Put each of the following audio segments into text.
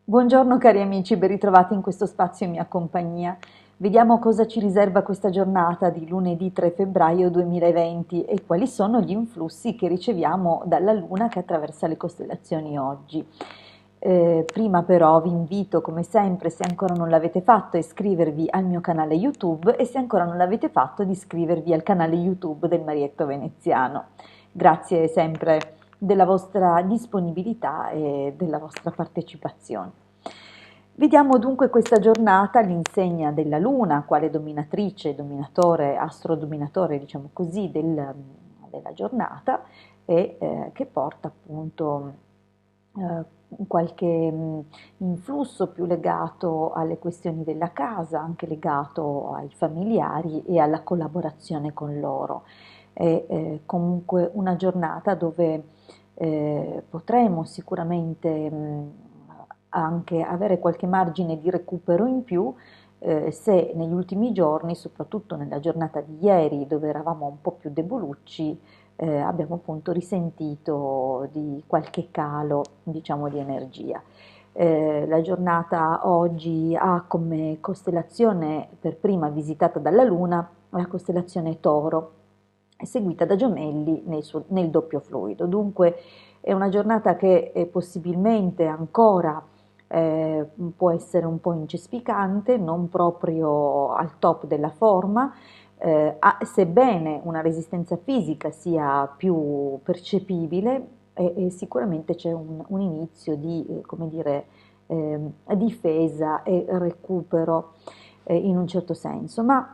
Buongiorno cari amici, ben ritrovati in questo spazio in mia compagnia. Vediamo cosa ci riserva questa giornata di lunedì 3 febbraio 2020 e quali sono gli influssi che riceviamo dalla Luna che attraversa le costellazioni oggi. Prima però vi invito, come sempre, se ancora non l'avete fatto, a iscrivervi al mio canale YouTube e se ancora non l'avete fatto, di iscrivervi al canale YouTube del Marietto Veneziano. Grazie sempre della vostra disponibilità e della vostra partecipazione. Vediamo dunque questa giornata all'insegna della Luna, quale dominatrice, dominatore, astrodominatore, diciamo così, della giornata e che porta appunto qualche influsso più legato alle questioni della casa, anche legato ai familiari e alla collaborazione con loro. È comunque una giornata dove potremo sicuramente anche avere qualche margine di recupero in più se negli ultimi giorni, soprattutto nella giornata di ieri dove eravamo un po' più debolucci, abbiamo appunto risentito di qualche calo, diciamo, di energia. La giornata oggi ha come costellazione per prima visitata dalla Luna la costellazione Toro, seguita da Gemelli nel doppio fluido. Dunque è una giornata che possibilmente ancora può essere un po' incespicante, non proprio al top della forma, sebbene una resistenza fisica sia più percepibile e sicuramente c'è un inizio di, come dire, difesa e recupero in un certo senso, ma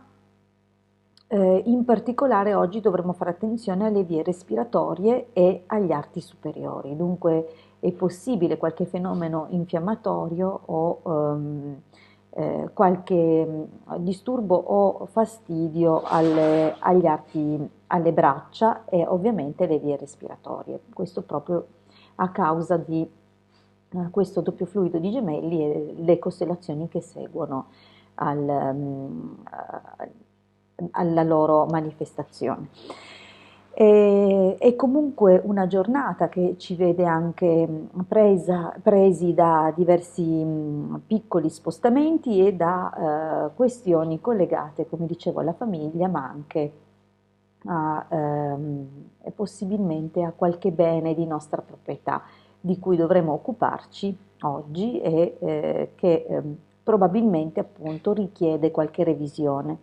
in particolare oggi dovremo fare attenzione alle vie respiratorie e agli arti superiori, dunque è possibile qualche fenomeno infiammatorio o qualche disturbo o fastidio alle braccia e ovviamente le vie respiratorie. Questo proprio a causa di questo doppio fluido di gemelli e le costellazioni che seguono alla loro manifestazione. È comunque una giornata che ci vede anche presi da diversi piccoli spostamenti e da questioni collegate, come dicevo, alla famiglia, ma anche e possibilmente a qualche bene di nostra proprietà di cui dovremo occuparci oggi e che probabilmente appunto richiede qualche revisione.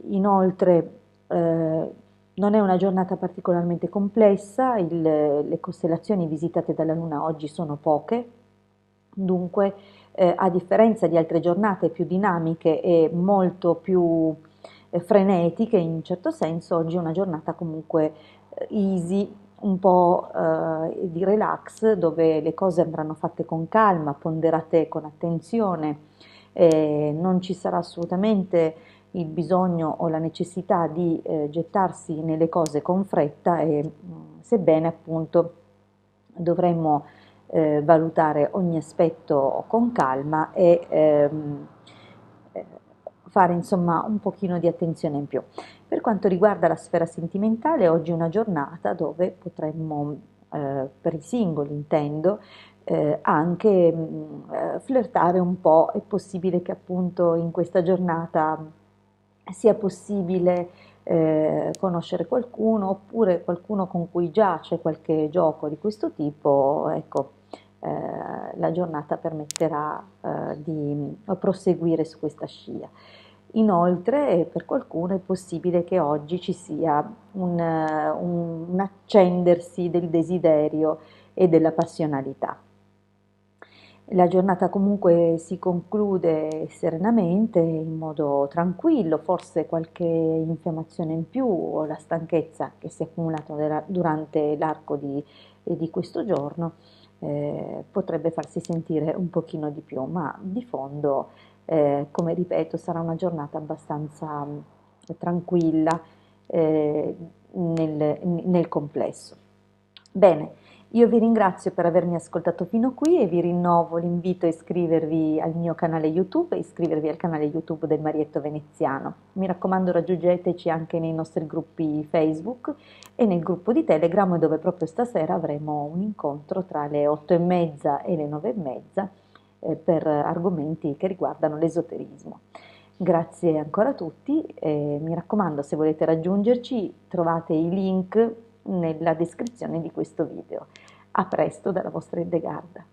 Inoltre non è una giornata particolarmente complessa, le costellazioni visitate dalla Luna oggi sono poche, dunque a differenza di altre giornate più dinamiche e molto più frenetiche in un certo senso, oggi è una giornata comunque easy, un po' di relax, dove le cose andranno fatte con calma, ponderate con attenzione, non ci sarà assolutamente il bisogno o la necessità di gettarsi nelle cose con fretta e sebbene appunto dovremmo valutare ogni aspetto con calma e fare insomma un pochino di attenzione in più. Per quanto riguarda la sfera sentimentale, oggi è una giornata dove potremmo, per i singoli intendo, anche flirtare un po', è possibile che appunto in questa giornata sia possibile conoscere qualcuno oppure qualcuno con cui già c'è qualche gioco di questo tipo, ecco, la giornata permetterà di proseguire su questa scia. Inoltre, per qualcuno è possibile che oggi ci sia un accendersi del desiderio e della passionalità. La giornata comunque si conclude serenamente, in modo tranquillo, forse qualche infiammazione in più o la stanchezza che si è accumulata durante l'arco di questo giorno potrebbe farsi sentire un pochino di più, ma di fondo, come ripeto, sarà una giornata abbastanza tranquilla nel complesso. Bene. Io vi ringrazio per avermi ascoltato fino qui e vi rinnovo l'invito a iscrivervi al mio canale YouTube e iscrivervi al canale YouTube del Marietto Veneziano. Mi raccomando, raggiungeteci anche nei nostri gruppi Facebook e nel gruppo di Telegram, dove proprio stasera avremo un incontro tra le 8:30 e le 9:30 per argomenti che riguardano l'esoterismo. Grazie ancora a tutti e mi raccomando, se volete raggiungerci trovate i link nella descrizione di questo video. A presto dalla vostra Hildegarda.